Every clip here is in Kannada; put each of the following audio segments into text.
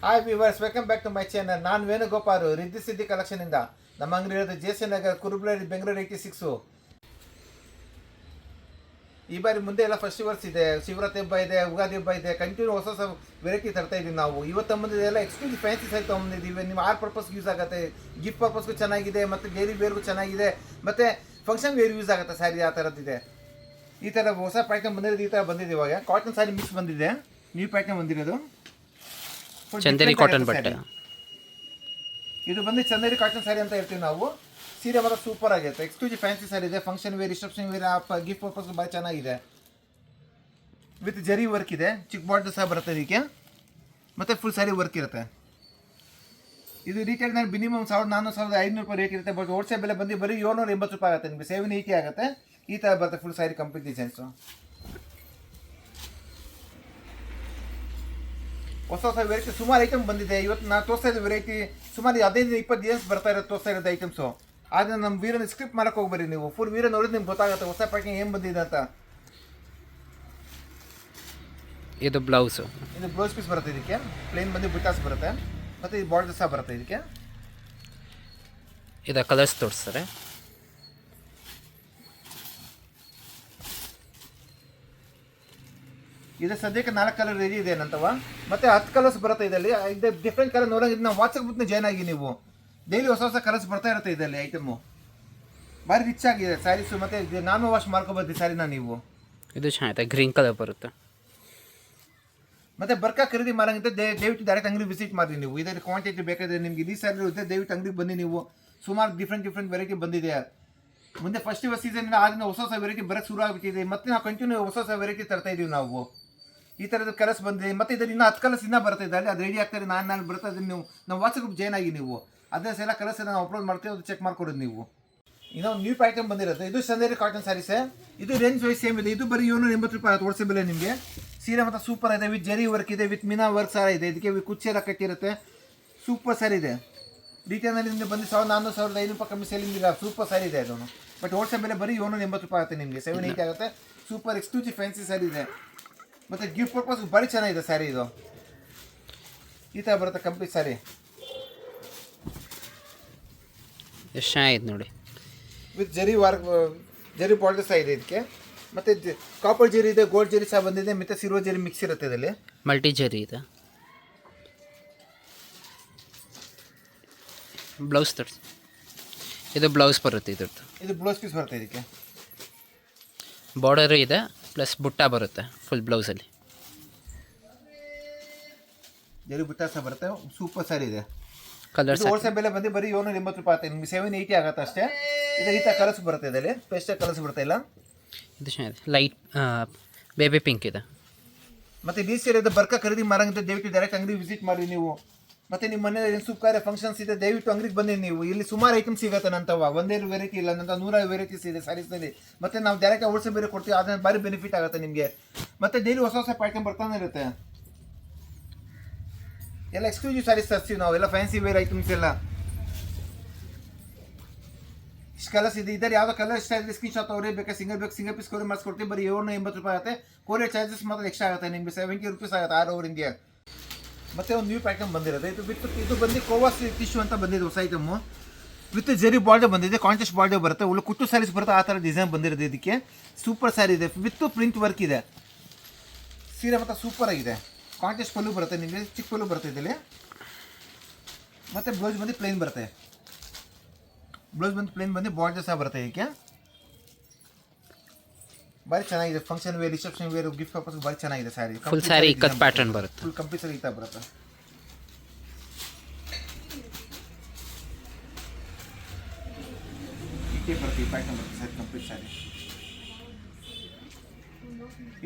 Hi viewers, welcome back to my channel. ನಾನು ವೇಣುಗೋಪಾಲ್, ರಿದ್ದಿ ಸಿದ್ದಿ ಕಲೆಕ್ಷನಿಂದ. ನಮ್ಮ ಅಂಗಡಿ ಇರೋದು ಜೆ.ಸಿ. ನಗರ್, ಕುರುಬ್ಲಳ್ಳಿ, ಬೆಂಗಳೂರು 86. ಈ ಬಾರಿ ಮುಂದೆ ಎಲ್ಲ ಫೆಸ್ಟಿವಲ್ಸ್ ಇದೆ, ಶಿವರಾತ್ರಿ ಹಬ್ಬ ಇದೆ, ಯುಗಾದಿ ಹಬ್ಬ ಇದೆ. ಕಂಟಿನ್ಯೂ ಹೊಸ ಹೊಸ ವೆರೈಟಿ ತರ್ತಾ ಇದ್ದೀವಿ ನಾವು. ಇವತ್ತು ಬಂದಿದೆ ಎಲ್ಲ ಎಕ್ಸ್ಕ್ಲೂಸಿವ್ ಫ್ಯಾನ್ಸಿ ಸೈಟ್ ತೊಗೊಂಡಿದ್ದೀವಿ. ನಿಮ್ಮ ಆರ್ಟ್ ಪರ್ಪಸ್ಗೆ ಯೂಸ್ ಆಗುತ್ತೆ, ಗಿಫ್ಟ್ ಪರ್ಪಸ್ಗೂ ಚೆನ್ನಾಗಿದೆ, ಮತ್ತು ಡೈಲಿ ವೇರ್ಗೂ ಚೆನ್ನಾಗಿದೆ, ಮತ್ತು ಫಂಕ್ಷನ್ ವೇರ್ ಯೂಸ್ ಆಗುತ್ತೆ. ಸ್ಯಾರಿ ಆ ಥರದ್ದಿದೆ. ಈ ಥರ ಹೊಸ ಪ್ಯಾಟರ್ನ್ ಬಂದಿರೋದು, ಈ ಥರ ಬಂದಿದೆ. ಇವಾಗ ಕಾಟನ್ ಸ್ಯಾರಿ ಮಿಕ್ಸ್ ಬಂದಿದೆ, ನ್ಯೂ ಪ್ಯಾಟರ್ನ್ ಬಂದಿರೋದು. ಚಂದೇರಿ ಕಾಟನ್ ಬಟ್ಟೆ ಇದು ಬಂದು ಚಂದೇರಿ ಕಾಟನ್ ಸ್ಯಾರಿ ಅಂತ ಹೇಳ್ತೀವಿ ನಾವು. ಸೀರೆ ಮಾತ್ರ ಸೂಪರ್ ಆಗಿರುತ್ತೆ. ಎಕ್ಸ್ಕ್ಲೂಸಿವ್ ಫ್ಯಾನ್ಸಿ ಸ್ಯಾರಿ ಇದೆ. Function wear, reception wear, gift purpose ಭಾಳ ಚೆನ್ನಾಗಿದೆ. ವಿತ್ ಜರಿ ವರ್ಕ್ ಇದೆ, ಚಿಕ್ಕ ಬಾರ್ಡರ್ ಸಹ ಬರುತ್ತೆ ಇದಕ್ಕೆ, ಮತ್ತು ಫುಲ್ ಸ್ಯಾರಿ ವರ್ಕ್ ಇರುತ್ತೆ. ಇದು ರಿಟೇಲ್ ನಾನು ಮಿನಿಮಮ್ 1400-1500 ರೂಪಾಯಿ ರೇಟ್ ಇರುತ್ತೆ. ಬಟ್ ಹೋಲ್ಸೇಲ್ ಬೆಲೆ ಬಂದು ಬರೀ 780 ರೂಪಾಯಿ ಆಗುತ್ತೆ. ನಿಮಗೆ 780 ಆಗುತ್ತೆ. ಈ ಥರ ಬರುತ್ತೆ ಫುಲ್ ಸ್ಯಾರಿ ಕಂಪ್ಲೀಟ್ ಡಿಸೈನ್ಸು. ಹೊಸ ಹೊಸ ವೆರೈಟಿ ಸುಮಾರು ಐಟಮ್ ಬಂದಿದೆ. ಇವತ್ತು ನಾನು ತೋರಿಸ್ತಾ ಇದ್ದ ವೆರೈಟಿ ಸುಮಾರು 15-20 ಡಿಸೈನ್ಸ್ ಬರ್ತಾ ಇರೋದು, ತೋರಿಸ್ತಾ ಇರೋದು ಐಟಮ್ಸು. ಆದರೆ ನಮ್ಮ ವೀರನ ಸ್ಕ್ರಿಪ್ಟ್ ಮಾಡೋಕೆ ಹೋಗ್ಬರಿ ನೀವು. ಫುಲ್ ವೀರ ನೋಡಿದ್ರೆ ನಿಮ್ಗೆ ಗೊತ್ತಾಗುತ್ತೆ ಹೊಸ ಪ್ಯಾಕಿಂಗ್ ಏನು ಬಂದಿದೆ ಅಂತ. ಇದು ಬ್ಲೌಸು, ಇದು ಬ್ಲೌಸ್ ಪೀಸ್ ಬರುತ್ತೆ. ಇದಕ್ಕೆ ಪ್ಲೇನ್ ಬಂದು ಬುಟ್ಟಾಸ್ ಬರುತ್ತೆ, ಮತ್ತು ಈ ಬಾರ್ಡರ್ ಸಹ ಬರುತ್ತೆ ಇದಕ್ಕೆ. ಇದು ಕಲರ್ಸ್ ತೋರಿಸ್ತಾರೆ. ಇದು ಸದ್ಯಕ್ಕೆ 4 ಕಲರ್ ರೆಡಿ ಇದೆ ಏನಂತವ, ಮತ್ತು 10 ಕಲರ್ಸ್ ಬರುತ್ತೆ ಇದರಲ್ಲಿ. ಇದು ಡಿಫ್ರೆಂಟ್ ಕಲರ್ ನೋಡೋಂಗೆ ನಾವು ವಾಟ್ಸಪ್ ಗ್ರೂಪ್ನ ಜಾಯ್ನ್ ಆಗಿ ನೀವು. ಡೈಲಿ ಹೊಸ ಹೊಸ ಕಲರ್ಸ್ ಬರ್ತಾ ಇರುತ್ತೆ ಇದರಲ್ಲಿ. ಐಟಮು ಭಾರಿ ರಿಚ್ ಆಗಿದೆ ಸ್ಯಾರೀಸು, ಮತ್ತು ನಾನು ವಾಶ್ ಮಾಡ್ಕೊಬೋದು ಸ್ಯಾರಿನ ನೀವು. ಇದು ಚೆನ್ನಾಗಿದೆ, ಗ್ರೀನ್ ಕಲರ್ ಬರುತ್ತೆ. ಮತ್ತು ಬರ್ಕಾ ಖರೀದಿ ಮಾಡೋಂಗಿದ್ದೆ ದಯವಿಟ್ಟು ಡೈರೆಕ್ಟ್ ಅಂಗಡಿ ವಿಸಿಟ್ ಮಾಡಿ ನೀವು. ಇದರಲ್ಲಿ ಕ್ವಾಂಟಿಟಿ ಬೇಕಾದರೆ ನಿಮಗೆ ಈ ಸ್ಯಾರಿ ಇರುತ್ತೆ, ದಯವಿಟ್ಟು ಅಂಗಡಿಗೆ ಬನ್ನಿ ನೀವು. ಸುಮಾರು ಡಿಫ್ರೆಂಟ್ ವೆರೈಟಿ ಬಂದಿದೆ. ಮುಂದೆ ಫೆಸ್ಟಿವಲ್ ಸೀಸನ್ ಆದ್ರಿಂದ ಹೊಸ ಹೊಸ ವೆರೈಟಿ ಬರೋಕ್ಕೆ ಶುರು ಆಗಿಬಿಟ್ಟಿದೆ. ಮತ್ತು ನಾವು ಕಂಟಿನ್ಯೂ ಹೊಸ ಹೊಸ ವೆರೈಟಿ ತರ್ತಾ ಇದ್ದೀವಿ ನಾವು. ಈ ಥರದ ಕಲರ್ಸ್ ಬಂದಿದೆ. ಮತ್ತು ಇದರಲ್ಲಿ ಇನ್ನೂ 10 ಕಲರ್ಸ್ ಇನ್ನೂ ಬರುತ್ತೆ ಇದರಲ್ಲಿ. ಅದು ರೆಡಿ ಆಗ್ತಾರೆ. ನಾನು ಬರ್ತದೆ. ನೀವು ನಾವು ವಾಟ್ಸಪ್ ಗ್ರೂಪ್ ಜಾಯ್ನ್ ಆಗಿ ನೀವು ಅಡ್ರೆಸ್ ಎಲ್ಲ ಕಲರ್ಸ್ ಎಲ್ಲ ನಾವು ಅಪ್ಲೋಡ್ ಮಾಡ್ತೀವಿ, ಅದು ಚೆಕ್ ಮಾಡ್ಕೊಡೋದು ನೀವು. ಇನ್ನೊಂದು ನ್ಯೂ ಪ್ಯಾಟರ್ನ್ ಬಂದಿರುತ್ತೆ. ಇದು ಚಂದೇರಿ ಕಾಟನ್ ಸ್ಯಾರೀಸೇ. ಇದು ರೇಂಜ್ ವೈಸ್ ಸೇಮ್ ಇದೆ. ಇದು ಬರೀ 780 ರೂಪಾಯಿ ಆಗುತ್ತೆ ಹೋಲ್ಸೇಲ್ ಬೆಲೆ ನಿಮಗೆ. ಸೀರೆ ಮಾತ್ರ ಸೂಪರ್ ಇದೆ, ವಿತ್ ಜರಿ ವರ್ಕ್ ಇದೆ, ವಿತ್ ಮೀನಾ ವರ್ಕ್ ಸಹ ಇದೆ. ಇದಕ್ಕೆ ಕುಚ್ಚಿ ಎಲ್ಲ ಕಟ್ಟಿರುತ್ತೆ. ಸೂಪರ್ ಸ್ಯಾರಿ ಇದೆ. ರಿಟೇಲ್ನಲ್ಲಿ ನಿಮಗೆ ಬಂದು 1400-1500 ರೂಪಾಯಿ ಕಮ್ಮಿ ಸೇಲಿಂಗ್ ಇಲ್ಲ. ಸೂಪರ್ ಸ್ಯಾರಿ ಇದೆ ಅದನ್ನು. ಬಟ್ ಹೋಲ್ಸೇಲ್ ಬೆಲೆ ಬರೀ 780 ರೂಪಾಯಿ ಆಗುತ್ತೆ ನಿಮಗೆ. 780 ಆಗುತ್ತೆ. ಸೂಪರ್ ಎಕ್ಸ್ಕ್ಲೂಸಿವ್ ಫ್ಯಾನ್ಸಿ ಸ್ಯಾರಿ ಇದೆ, ಮತ್ತು ಗಿಫ್ಟ್ ಪರ್ಪಸ್ ಭಾರಿ ಚೆನ್ನಾಗಿದೆ ಸ್ಯಾರಿ ಇದು. ಈ ಥರ ಬರುತ್ತೆ ಕಂಪ್ಲೀಟ್ ಸ್ಯಾರಿ. ಎಷ್ಟು ಚೆನ್ನಾಗಿದೆ ನೋಡಿ. ವಿತ್ ಜರಿ ವರ್ಕ್, ಜರಿ ಬಾರ್ಡರ್ ಸಹ ಇದೆ ಇದಕ್ಕೆ. ಮತ್ತು ಕಾಪರ್ ಜರಿ ಇದೆ, ಗೋಲ್ಡ್ ಜರಿ ಸಹ ಬಂದಿದೆ, ಮತ್ತು ಸಿಲ್ವರ್ ಜರಿ ಮಿಕ್ಸ್ ಇರುತ್ತೆ ಇದರಲ್ಲಿ. ಮಲ್ಟಿ ಜರಿ ಇದೆ. ಬ್ಲೌಸ್ ತೋರಿಸಿ. ಇದು ಬ್ಲೌಸ್ ಬರುತ್ತೆ ಇದ್ರದ್ದು. ಇದು ಬ್ಲೌಸ್ ಪೀಸ್ ಬರುತ್ತೆ ಇದಕ್ಕೆ. ಬಾರ್ಡರು ಇದೆ, ಪ್ಲಸ್ ಬುಟ್ಟ ಬರುತ್ತೆ ಫುಲ್ ಬ್ಲೌಸಲ್ಲಿ. ಜರಿ ಬುಟ್ಟ ಸಹ ಬರುತ್ತೆ. ಸೂಪರ್ ಸ್ಯಾರಿ ಇದೆ. ಕಲರ್ಸ್ ಹೋಲ್ಸೇಲ್ ಬೆಲೆ ಬಂದು ಬರೀ 780 ರೂಪಾಯಿ ಆಗುತ್ತೆ ನಿಮಗೆ. 780 ಆಗುತ್ತೆ ಅಷ್ಟೇ. ಇದು ಈ ಥರ ಕಲರ್ಸ್ ಬರುತ್ತೆ ಇದರಲ್ಲಿ. ಪೇಸ್ಟಲ್ ಕಲರ್ಸ್ ಬರುತ್ತೆ ಇಲ್ಲ. ಇದು ಚೆನ್ನಾಗಿದೆ, ಲೈಟ್ ಬೇಬಿ ಪಿಂಕ್ ಇದೆ. ಮತ್ತು ಈ ಸೀರೆ ಬರ್ಕ ಖರೀದಿ ಮಾಡೋಂಗಿದ್ದ ದಯವಿಟ್ಟು ಡೈರೆಕ್ಟ್ ಅಂಗಡಿ ವಿಸಿಟ್ ಮಾಡಿ ನೀವು. ಮತ್ತು ನಿಮ್ಮ ಮನೇಲಿ ಏನು ಶುಭ ಕಾರ್ಯ ಫಂಕ್ಷನ್ಸ್ ಇದೆ, ದಯವಿಟ್ಟು ಅಂಗಡಿಗೆ ಬಂದಿ ನೀವು. ಇಲ್ಲಿ ಸುಮಾರು ಐಟಮ್ಸ್ ಸಿಗುತ್ತೆ ನಂತವ. ಒಂದೇ ವೆರೈಟಿ ಇಲ್ಲ, ನಂತರ 100 ವೆರೈಟೀಸ್ ಇದೆ ಸ್ಯಾರೀಸ್ನಲ್ಲಿ. ಮತ್ತು ನಾವು ಡೈರೆಕ್ಟ್ ಹೋಲ್ಸೇಲ್ ಬೇರೆ ಕೊಡ್ತೀವಿ. ಅದನ್ನು ಭಾರಿ ಬೆನಿಫಿಟ್ ಆಗುತ್ತೆ ನಿಮಗೆ. ಮತ್ತು ಡೈಲಿ ಹೊಸ ಹೊಸ ಪ್ಯಾಟರ್ನ್ ಬರ್ತಾನೆ ಇರುತ್ತೆ. ಎಲ್ಲ ಎಕ್ಸ್ಕ್ಲೂಸಿವ್ ಸ್ಯಾರೀಸ್ ತರ್ತೀವಿ ನಾವು, ಎಲ್ಲ ಫ್ಯಾನ್ಸಿ ವೇರ್ ಐಟಮ್ಸ್ ಎಲ್ಲ. ಇಷ್ಟು ಕಲರ್ಸ್ ಇದೆ. ಇದರಲ್ಲಿ ಯಾವುದೋ ಕಲರ್ ಇಷ್ಟ ಇದೆ ಸ್ಕ್ರೀನ್ ಶಾಟ್ ಅವರೇ ಬೇಕಾ, ಸಿಂಗಲ್ ಪೀಸ್ ಕೊರಿಯರ್ ಮಾಡಿಸ್ಕೊಡ್ತೀವಿ. ಬರೀ 780 ರೂಪಾಯಿ ಆಗುತ್ತೆ. ಕೊರಿಯರ್ ಚಾರ್ಜಸ್ ಮಾತ್ರ ಎಕ್ಸ್ಟ್ರಾ ಆಗುತ್ತೆ ನಿಮಗೆ. 70 ರೂಪೀಸ್ ಆಗುತ್ತೆ 6 ಓವರ್ ಇಂಡಿಯಾ. ಮತ್ತು ಒಂದು ನ್ಯೂ ಪ್ಯಾಟರ್ನ್ ಬಂದಿರೋದು. ಇದು ಬಂದು ಕೋವಾಸ್ ಟಿಶ್ಯೂ ಅಂತ ಬಂದಿದೆ ಹೊಸ ಐಟಮು. ವಿತ್ ಜರಿ ಬಾರ್ಡರ್ ಬಂದಿದೆ, ಕಾಂಟ್ರಾಸ್ಟ್ ಬಾರ್ಡರ್ ಬರುತ್ತೆ. ಒಳ್ಳೆ ಕುಟ್ಟು ಸ್ಯಾರೀಸ್ ಬರುತ್ತೆ, ಆ ಥರ ಡಿಸೈನ್ ಬಂದಿರೋದು ಇದಕ್ಕೆ. ಸೂಪರ್ ಸ್ಯಾರಿ ಇದೆ, ವಿತ್ ಪ್ರಿಂಟ್ ವರ್ಕ್ ಇದೆ. ಸೀರೆ ಮಾತ್ರ ಸೂಪರ್ ಆಗಿದೆ. ಕಾಂಟ್ರಾಸ್ಟ್ ಪಲ್ಲು ಬರುತ್ತೆ ನಿಮಗೆ, ಚಿಕ್ಕ ಪಲ್ಲು ಬರುತ್ತೆ ಇದರಲ್ಲಿ. ಮತ್ತು ಬ್ಲೌಸ್ ಬಂದು ಪ್ಲೇನ್ ಬರುತ್ತೆ. ಬ್ಲೌಸ್ ಬಂದು ಪ್ಲೇನ್ ಬಂದು ಬಾರ್ಡರ್ ಸಹ ಬರುತ್ತೆ ಇದಕ್ಕೆ. ಭಾರಿ ಚೆನ್ನಾಗಿದೆ. Function wear, reception wear, gift purpose ಭಾರಿ ಚೆನ್ನಾಗಿದೆ sari. Full sari cut pattern ಬರುತ್ತೆ. ಫುಲ್ ಕಂಪ್ಲೀಟ್ ಸ್ಯಾರಿ ಈ ಥರ ಬರುತ್ತೆ. ಈ ಪ್ಯಾಟರ್ನ್ ಬರುತ್ತೆ ಸರ್ ಕಂಪ್ಲೀಟ್ ಸ್ಯಾರಿ.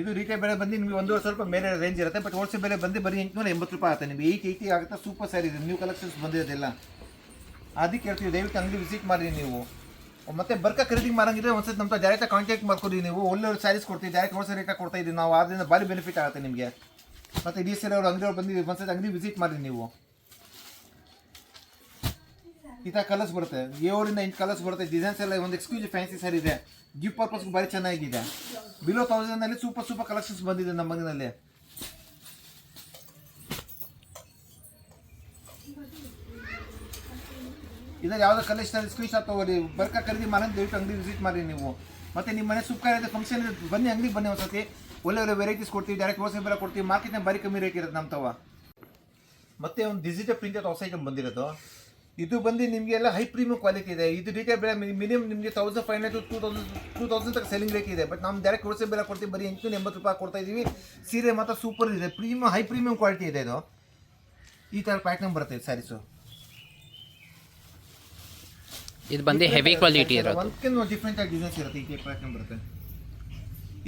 ಇದು ರಿಟೇಲ್ ಬೆಲೆ ಬಂದು ನಿಮಗೆ 1,50,000 ರೂಪಾಯಿ ಮೇಲೆ ರೇಂಜ್ ಇರುತ್ತೆ. ಬಟ್ ಹೋಲ್ಸೇಲ್ ಬೆಲೆ ಬಂದು ಬರೀ 880 ರೂಪಾಯಿ ಆಗುತ್ತೆ ನಿಮಗೆ. 880 ಆಗುತ್ತೆ. ಸೂಪರ್ ಸ್ಯಾರಿ ಇದೆ, ನ್ಯೂ ಕಲೆಕ್ಷನ್ಸ್ ಬಂದಿರೋದೆಲ್ಲ. ಅದಕ್ಕೆ ಹೇಳ್ತೀವಿ ದಯವಿಟ್ಟು ಅಂಗಡಿ ವಿಸಿಟ್ ಮಾಡಿ ನೀವು. ಮತ್ತು ಬರ್ಕ ಖರೀದಿ ಮಾಡೋಂಗಿದ್ರೆ ಒಂದ್ಸತಿ ನಮ್ಮ ಡೈರೆಕ್ಟಾಗಿ ಕಾಂಟ್ಯಾಕ್ಟ್ ಮಾಡ್ಕೊಡಿ ನೀವು. ಒಳ್ಳೆ ಸ್ಯಾರೀಸ್ ಕೊಡ್ತೀವಿ, ಡೈರೆಕ್ಟ್ ಹೋಲ್ಸೇಲ್ ರೇಟಾಗಿ ಕೊಡ್ತಾ ಇದ್ದೀವಿ ನಾವು. ಆದ್ದರಿಂದ ಭಾರಿ ಬೆನಿಫಿಟ್ ಆಗುತ್ತೆ ನಿಮಗೆ. ಮತ್ತು ಡಿ ಸಿ ಅವರು ಅಂಗಡಿಯವ್ರು ಬಂದು ಒಂದ್ಸತಿ ಅಂಗಡಿ ವಿಸಿಟ್ ಮಾಡಿ ನೀವು. ಈ ಥರ ಕಲರ್ಸ್ ಬರುತ್ತೆ. 7-8 ಕಲರ್ಸ್ ಬರುತ್ತೆ. ಡಿಸೈನ್ಸ್ ಎಲ್ಲ ಒಂದು ಎಕ್ಸ್ಕ್ಲೂಸಿವ್ ಫ್ಯಾನ್ಸಿ ಸ್ಯಾರಿ ಇದೆ. ಗಿಫ್ಟ್ ಪರ್ಪಸ್ಗೆ ಭಾರಿ ಚೆನ್ನಾಗಿದೆ. ಬಿಲೋ 1000 ಸೂಪರ್ ಕಲೆಕ್ಷನ್ಸ್ ಬಂದಿದೆ ನಮ್ಮ ಅಂಗಡಿಯಲ್ಲಿ. ಇದ್ರಲ್ಲಿ ಯಾವುದೋ ಕಲರ್ ಇಷ್ಟ ಸ್ಕ್ರೀನ್ ಶಾಟ್ ತೊಗೊಳ್ಳಿ, ಬರ್ಕ ಖರೀದಿ ಮಾಡಿ ದಯವಿಟ್ಟು ಅಂಗಡಿ ವಿಸಿಟ್ ಮಾಡಿ ನೀವು. ಮತ್ತು ನಿಮ್ಮ ಮನೆ ಸೂಪರ್ ಇದೆ ಫಂಕ್ಷನ್ ಬನ್ನಿ, ಅಂಗಡಿಗೆ ಬನ್ನಿ ಒಂದ್ಸತಿ. ಒಳ್ಳೆ ಒಳ್ಳೆ ವೆರೈಟೀಸ್ ಕೊಡ್ತೀವಿ, ಡೈರೆಕ್ಟ್ ಹೋಲ್ಸೇಲ್ ಬೆಲೆ ಕೊಡ್ತೀವಿ, ಮಾರ್ಕೆಟ್ನ ಭಾರಿ ಕಮ್ಮಿ ರೇಟ್ ಇರುತ್ತೆ ನಮ್ಮ ತವ. ಮತ್ತು ಒಂದು ಡಿಜಿಟಲ್ ಪ್ರಿಂಟೆಡ್ ಹೊಸ ಐಟಮ್ ಬಂದಿರೋದು, ಇದು ಬಂದು ನಿಮಗೆಲ್ಲ ಹೈ ಪ್ರೀಮಿಯಂ ಕ್ವಾಲಿಟಿ ಇದೆ. ಇದು ರಿಟೇಲ್ ಬೆಲೆ ಮಿನಿಮಮ್ ನಿಮಗೆ 1500 to 2000 ತನಕ ಸೆಲ್ಲಿಂಗ್ ರೇಟ್ ಇದೆ. ಬಟ್ ನಾವು ಡೈರೆಕ್ಟ್ ಹೋಲ್ಸೇಲ್ ಬೆಲೆ ಕೊಡ್ತೀವಿ, ಬರೀ 880 ರೂಪಾಯಿ ಕೊಡ್ತಾ ಇದ್ದೀವಿ. ಸೀರೆ ಮಾತ್ರ ಸೂಪರ್ ಇದೆ, ಪ್ರೀಮಿಯಂ ಹೈ ಪ್ರೀಮಿಯಂ ಕ್ವಾಲಿಟಿ ಇದೆ. ಇದು ಈ ಥರ ಪ್ಯಾಟರ್ನ್ ಬರುತ್ತೆ ಸ್ಯಾರೀಸು. ಇದು ಬಂದು ಹೆವಿ ಕ್ವಾಲಿಟಿ ಇರೋದು, ಒಂದಕ್ಕಿಂತ ಡಿಫ್ರೆಂಟ್ ಆಗಿ ಡಿಸೈನ್ಸ್ ಇರುತ್ತೆ. ಈ ಪ್ಯಾಟರ್ನ್ ಬರುತ್ತೆ.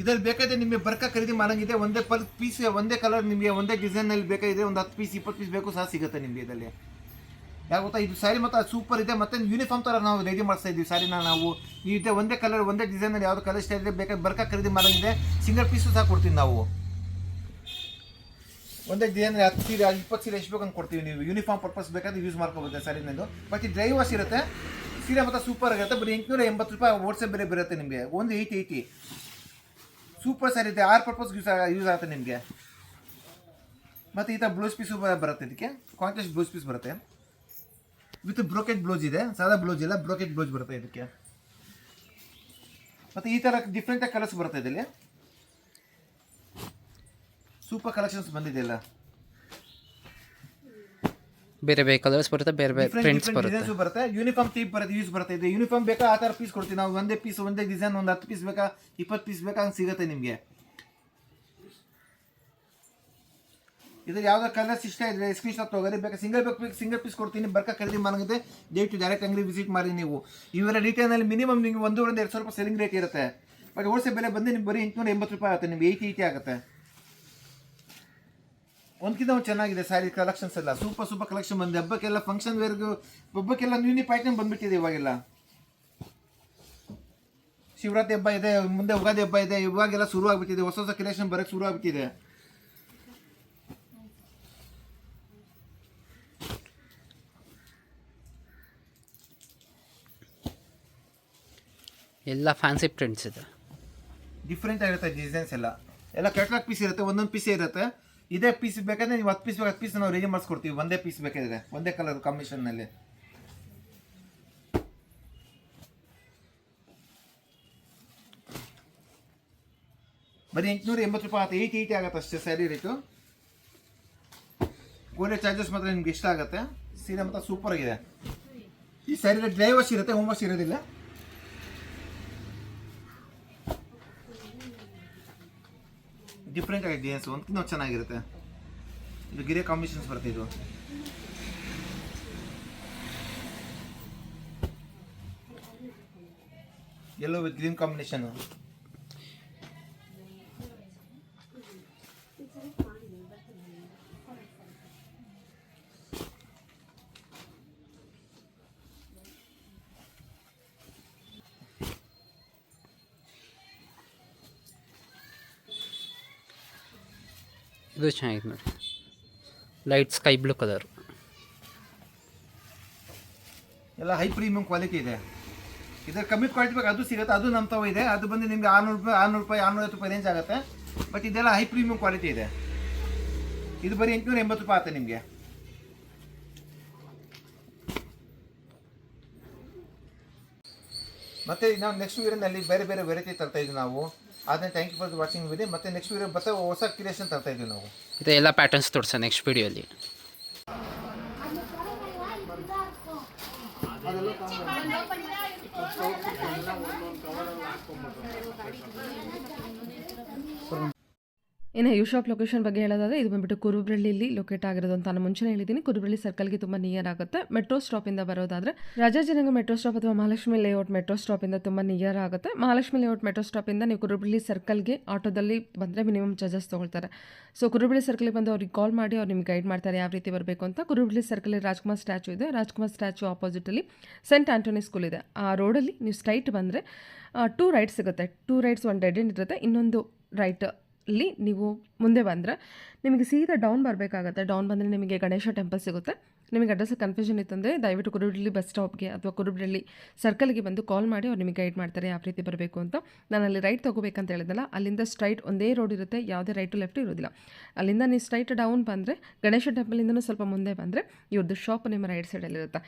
ಇದರಲ್ಲಿ ಬೇಕಾದ್ರೆ ನಿಮಗೆ ಬರ್ಕ ಖರೀದಿ ಮಾಡೋಂಗಿದೆ, ಒಂದೇ ಪೀಸ್ ಒಂದೇ ಕಲರ್ ನಿಮಗೆ ಒಂದೇ ಡಿಸೈನಲ್ಲಿ ಬೇಕಾಗಿದೆ, ಒಂದು 10 ಪೀಸ್ 20 ಪೀಸ್ ಬೇಕು ಸಹ ಸಿಗುತ್ತೆ ನಿಮಗೆ ಇದರಲ್ಲಿ. ಯಾಕೆ ಗೊತ್ತಾ, ಇದು ಸ್ಯಾರಿ ಮತ್ತು ಸೂಪರ್ ಇದೆ. ಮತ್ತು ಯೂನಿಫಾರ್ಮ್ ಥರ ನಾವು ರೆಡಿ ಮಾಡಿಸ್ತಾ ಇದ್ದೀವಿ ಸ್ಯಾರಿನ ನಾವು. ಇದೆ ಒಂದೇ ಕಲರ್ ಒಂದೇ ಡಿಸೈನಲ್ಲಿ ಯಾವುದು ಕಲರ್ ಸ್ಟೈಲ್ ಇದೆ ಬೇಕಾದ್ರೆ ಬರ್ಕ ಖರೀದಿ ಮಾಡೋಂಗಿದೆ, ಸಿಂಗಲ್ ಪೀಸು ಸಹ ಕೊಡ್ತೀವಿ ನಾವು. ಒಂದೇ ಡಿಸೈನ್ 10 ಸೀರೆ 20 ಸೀರೆ ಎಷ್ಟು ಬೇಕಂತ ಕೊಡ್ತೀವಿ. ನೀವು ಯೂನಿಫಾರ್ಮ್ ಪರ್ಪಸ್ ಬೇಕಾದ್ರೆ ಯೂಸ್ ಮಾಡ್ಕೋಬೋದು ಸ್ಯಾರಿನದು. ಬಟ್ ಇದು ಡ್ರೈ ವಾಶ್ ಇರುತ್ತೆ, ಸೀರೆ ಮತ್ತು ಸೂಪರ್ ಆಗಿರುತ್ತೆ. ಬರೀ 880 ರೂಪಾಯಿ ವಾಟ್ಸಪ್ ಬೇರೆ ಬರುತ್ತೆ ನಿಮಗೆ. ಒಂದು 880 ಸೂಪರ್ ಸ್ಯಾರಿ ಇದೆ, 6 ಪರ್ಪಸ್ ಯೂಸ್ ಆಗುತ್ತೆ ನಿಮಗೆ. ಮತ್ತು ಈ ಥರ ಬ್ಲೌಸ್ ಪೀಸು ಬರುತ್ತೆ, ಇದಕ್ಕೆ ಕಾಂಟ್ರಾಸ್ಟ್ ಬ್ಲೌಸ್ ಪೀಸ್ ಬರುತ್ತೆ ವಿತ್ ಬ್ರೋಕೆಟ್ ಬ್ಲೌಸ್ ಇದೆ, ಸಾದಾ ಬ್ಲೌಸ್ ಇಲ್ಲ, ಬ್ರೋಕೆಟ್ ಬ್ಲೌಸ್ ಬರುತ್ತೆ ಇದಕ್ಕೆ. ಮತ್ತು ಈ ಥರ ಡಿಫ್ರೆಂಟಾಗಿ ಕಲರ್ಸ್ ಬರುತ್ತೆ ಇದರಲ್ಲಿ, ಸೂಪರ್ ಕಲೆಕ್ಷನ್ಸ್ ಬಂದಿದೆ ಎಲ್ಲ. ಬೇರೆ ಬೇರೆ ಕಲರ್ಸ್ ಬರುತ್ತೆ, ಬೇರೆ ಬೇರೆ ಪ್ರಿಂಟ್ಸ್ ಬರುತ್ತೆ. ಯೂನಿಫಾರ್ಮ್ ಟೈಪ್ ಬರುತ್ತೆ, ಯೂಸ್ ಬರುತ್ತೆ. ಇದು ಯೂನಿಫಾರ್ಮ್ ಬೇಕಾ ಆ ಥರ ಪೀಸ್ ಕೊಡ್ತೀವಿ ನಾವು. ಒಂದೇ ಪೀಸ್ ಒಂದೇ ಡಿಸೈನ್ ಒಂದು 10 ಪೀಸ್ ಬೇಕಾ 20 ಪೀಸ್ ಬೇಕಾ ಹಂಗೆ ಸಿಗುತ್ತೆ ನಿಮಗೆ. ಇದು ಯಾವುದೋ ಕಲರ್ಸ್ ಇಷ್ಟ ಇದ್ರೆ ಸ್ಕ್ರೀನ್ ಶಾಟ್ ತೊಗೊಳ್ಳಿ, ಬೇಕಾ ಸಿಂಗಲ್ ಪೀಸ್ ಕೊಡ್ತೀನಿ. ಬರ್ಕ ಖರೀದಿ ಮಾಡೋಂಗಿದೆ ದಯವಿಟ್ಟು ಡೈರೆಕ್ಟ್ ಅಂಗಡಿ ವಿಸಿಟ್ ಮಾಡಿ ನೀವು. ಇವರ ರಿಟೇಲ್ನಲ್ಲಿ ಮಿನಿಮಮ್ ನಿಮಗೆ 1-2 ರೂಪಾಯಿ ಸೆಲ್ಲಿಂಗ್ ರೇಟ್ ಇರುತ್ತೆ. ಬಟ್ ಹೋಲ್ಸೇಲ್ ಬೆಲೆ ಬಂದು ನಿಮ್ಗೆ ಬರೀ 880 ರೂಪಾಯಿ ಆಗುತ್ತೆ, ನಿಮ್ಗೆ 80 ಆಗುತ್ತೆ. ಒಂದ್ಕಿಂತ ಒಂದು ಚೆನ್ನಾಗಿದೆ ಸ್ಯಾರಿ ಕಲೆಕ್ಷನ್ಸ್ ಎಲ್ಲ, ಸೂಪರ್ ಕಲೆಕ್ಷನ್ ಬಂದಿದೆ. ಹಬ್ಬಕ್ಕೆಲ್ಲ ಫಂಕ್ಷನ್ ವೇರ್ಗೂ ಹಬ್ಬಕ್ಕೆಲ್ಲ ಯೂನಿಕ್ ಐಟಮ್ ಬಂದ್ಬಿಟ್ಟಿದೆ ಇವಾಗೆಲ್ಲ. ಶಿವರಾತ್ರಿ ಹಬ್ಬ ಇದೆ, ಮುಂದೆ ಯುಗಾದಿ ಹಬ್ಬ ಇದೆ, ಇವಾಗೆಲ್ಲ ಶುರು ಆಗ್ಬಿಟ್ಟಿದೆ, ಹೊಸ ಕಲೆಕ್ಷನ್ ಬರೋಕ್ಕೆ ಶುರು ಆಗ್ಬಿಟ್ಟಿದೆ. ಎಲ್ಲ ಫ್ಯಾನ್ಸಿ ಪ್ರಿಂಟ್ಸ್ ಇದೆ, ಡಿಫ್ರೆಂಟ್ ಆಗಿರುತ್ತೆ ಡಿಸೈನ್ಸ್ ಎಲ್ಲ ಕ್ಯಾಟ್ಲಾಗ್ ಪೀಸ್ ಇರುತ್ತೆ, ಒಂದೊಂದು ಪೀಸೇ ಇರುತ್ತೆ. ಇದೇ ಪೀಸ್ ಬೇಕಾದ್ರೆ ನೀವು 10 ಪೀಸ್ 10 ಪೀಸ್ ನಾವು ರೆಡಿ ಮಾಡಿಸ್ಕೊಡ್ತೀವಿ. ಒಂದೇ ಪೀಸ್ ಬೇಕಾದ್ರೆ ಒಂದೇ ಕಲರ್ ಕಾಂಬಿನೇಷನ್ನಲ್ಲಿ. ಬರೀ 880 ರೂಪಾಯಿ ಆಗುತ್ತೆ, 80 ಆಗುತ್ತೆ ಅಷ್ಟೇ ಸ್ಯಾರಿ ರೇಟು. ಗೋಲ್ಡ್ ಚಾರ್ಜಸ್ ಮಾತ್ರ ನಿಮ್ಗೆ ಇಷ್ಟ ಆಗುತ್ತೆ. ಸೀರೆ ಮಾತ್ರ ಸೂಪರ್ ಆಗಿದೆ. ಈ ಸ್ಯಾರಿ ಡ್ರೈ ವಾಶ್ ಇರುತ್ತೆ, ಹೋಮ್ ವಾಶ್ ಇರೋದಿಲ್ಲ. ಡಿಫ್ರೆಂಟ್ ಆಗಿ ಡಿಸೈನ್ಸ್ ಒಂದ್ಕಿಂತ ಚೆನ್ನಾಗಿರುತ್ತೆ. ಇದು ಗಿರೆ ಕಾಂಬಿನೇಷನ್ಸ್ ಬರುತ್ತೆ. ಇದು ಯೆಲ್ಲೋ ವಿತ್ ಗ್ರೀನ್ ಕಾಂಬಿನೇಷನ್. ಇದು ಚೆನ್ನಾಗಿದೆ ನೋಡಿ, ಲೈಟ್ ಸ್ಕೈ ಬ್ಲೂ ಕಲರ್. ಎಲ್ಲ ಹೈ ಪ್ರೀಮಿಯಂ ಕ್ವಾಲಿಟಿ ಇದೆ. ಇದರ ಕಮ್ಮಿ ಕ್ವಾಲಿಟಿ ಬೇಕು ಅದು ಸಿಗುತ್ತೆ, ಅದು ನಮ್ಮ ತಾವು ಇದೆ. ಅದು ಬಂದು ನಿಮಗೆ 600 ರೂಪಾಯಿ 650 ರೂಪಾಯಿ ರೇಂಜ್ ಆಗುತ್ತೆ. ಬಟ್ ಇದೆಲ್ಲ ಹೈ ಪ್ರೀಮಿಯಂ ಕ್ವಾಲಿಟಿ ಇದೆ. ಇದು ಬರೀ 880 ರೂಪಾಯಿ ಆಗುತ್ತೆ ನಿಮಗೆ. ಮತ್ತು ನಾವು ನೆಕ್ಸ್ಟ್ ವೀಡಿಯೋನಲ್ಲಿ ಬೇರೆ ಬೇರೆ ವೆರೈಟಿ ತರ್ತಾ ಇದ್ದೀವಿ ನಾವು. ಆದರೆ thank you for watching video. ಮತ್ತು ನೆಕ್ಸ್ಟ್ ವೀಡಿಯೋ ಮತ್ತೆ ಹೊಸ ಕ್ರಿಯೇಷನ್ ತರ್ತಾ ಇದ್ದೀವಿ ನಾವು. ಇದು ಎಲ್ಲ ಪ್ಯಾಟರ್ನ್ಸ್ ತೋರಿಸ ನೆಕ್ಸ್ಟ್ ವಿಡಿಯೋಲಿ. ಇನ್ನು ಯು ಶಾಪ್ ಲೊಕೇಶನ್ ಬಗ್ಗೆ ಹೇಳೋದಾದರೆ ಇದು ಬಂದುಬಿಟ್ಟು ಕುರುಬ್ರಳ್ಳಿಯಲ್ಲಿ ಲೊಕೇಟ್ ಆಗಿರೋದು ಅಂತ ನಾನು ಮುಂಚೆನೇ ಹೇಳಿದ್ದೀನಿ. ಕುರುಬ್ರಳ್ಳಿ ಸರ್ಕಲ್ಗೆ ತುಂಬ ನಿಯರ್ ಆಗುತ್ತೆ. ಮೆಟ್ರೋ ಸ್ಟಾಪಿಂದ ಬರೋದಾದರೆ ರಾಜಾಜಿನಗರ ಮೆಟ್ರೋ ಸ್ಟಾಪ್ ಅಥವಾ ಮಹಾಲಕ್ಷ್ಮಿ ಲೇಔಟ್ ಮೆಟ್ರೋ ಸ್ಟಾಪಿಂದ ತುಂಬ ನಿಯರ್ ಆಗುತ್ತೆ. ಮಹಾಲಕ್ಷ್ಮಿ ಲೇಔಟ್ ಮೆಟ್ರೋ ಸ್ಟಾಪಿಂದ ನೀವು ಕುರುಬ್ರಳ್ಳಿ ಸರ್ಕಲ್ಗೆ ಆಟೋದಲ್ಲಿ ಬಂದರೆ ಮಿನಿಮಮ್ ಚಾರ್ಜಸ್ ತೊಗೊಳ್ತಾರೆ. ಸೊ ಕುರುಬ್ರಳ್ಳಿ ಸರ್ಕಲ್ಗೆ ಬಂದು ಅವ್ರಿಗೆ ಕಾಲ್ ಮಾಡಿ ಅವ್ರು ನಿಮ್ಗೆ ಗೈಡ್ ಮಾಡ್ತಾರೆ ಯಾವ ರೀತಿ ಬರಬೇಕು ಅಂತ. ಕುರುಬ್ರಳ್ಳಿ ಸರ್ಕಲಲ್ಲಿ ರಾಜ್ಕುಮಾರ್ ಸ್ಟ್ಯಾಚು ಇದೆ. ರಾಜ್ಕುಮಾರ್ ಸ್ಟ್ಯಾಚು ಆಪೋಸಿಟಲ್ಲಿ ಸೆಂಟ್ ಆಂಟೋನಿ ಸ್ಕೂಲ್ ಇದೆ. ಆ ರೋಡಲ್ಲಿ ನೀವು ಸ್ಟ್ರೈಟ್ ಬಂದರೆ 2 ರೈಟ್ ಸಿಗುತ್ತೆ. 2 ರೈಟ್ಸ್ 1 ಡೆಡ್ ಎಂಡ್ ಇರುತ್ತೆ. ಇನ್ನೊಂದು ರೈಟ್ ಅಲ್ಲಿ ನೀವು ಮುಂದೆ ಬಂದರೆ ನಿಮಗೆ ಸೀದಾ ಡೌನ್ ಬರಬೇಕಾಗತ್ತೆ. ಡೌನ್ ಬಂದರೆ ನಿಮಗೆ ಗಣೇಶ ಟೆಂಪಲ್ ಸಿಗುತ್ತೆ. ನಿಮಗೆ ಅಡ್ರೆಸ್ ಕನ್ಫ್ಯೂಷನ್ ಇತ್ತಂದರೆ ದಯವಿಟ್ಟು ಕುರುಬ್ರಳ್ಳಿ ಬಸ್ ಸ್ಟಾಪ್ಗೆ ಅಥವಾ ಕುರುಬ್ರಳ್ಳಿ ಸರ್ಕಲ್ಗೆ ಬಂದು ಕಾಲ್ ಮಾಡಿ ಅವ್ರು ನಿಮಗೆ ಗೈಡ್ ಮಾಡ್ತಾರೆ ಯಾವ ರೀತಿ ಬರಬೇಕು ಅಂತ. ನಾನು ಅಲ್ಲಿ ರೈಟ್ ತೊಗೋಬೇಕಂತ ಹೇಳಿದ್ನಲ್ಲ, ಅಲ್ಲಿಂದ ಸ್ಟ್ರೈಟ್ ಒಂದೇ ರೋಡ್ ಇರುತ್ತೆ, ಯಾವುದೇ ರೈಟು ಲೆಫ್ಟು ಇರೋದಿಲ್ಲ. ಅಲ್ಲಿಂದ ನೀವು ಸ್ಟ್ರೈಟ್ ಡೌನ್ ಬಂದರೆ ಗಣೇಶ ಟೆಂಪಲಿಂದನೂ ಸ್ವಲ್ಪ ಮುಂದೆ ಬಂದರೆ ಇವ್ರದ್ದು ಶಾಪ್ ನಿಮ್ಮ ರೈಟ್ ಸೈಡಲ್ಲಿರುತ್ತೆ.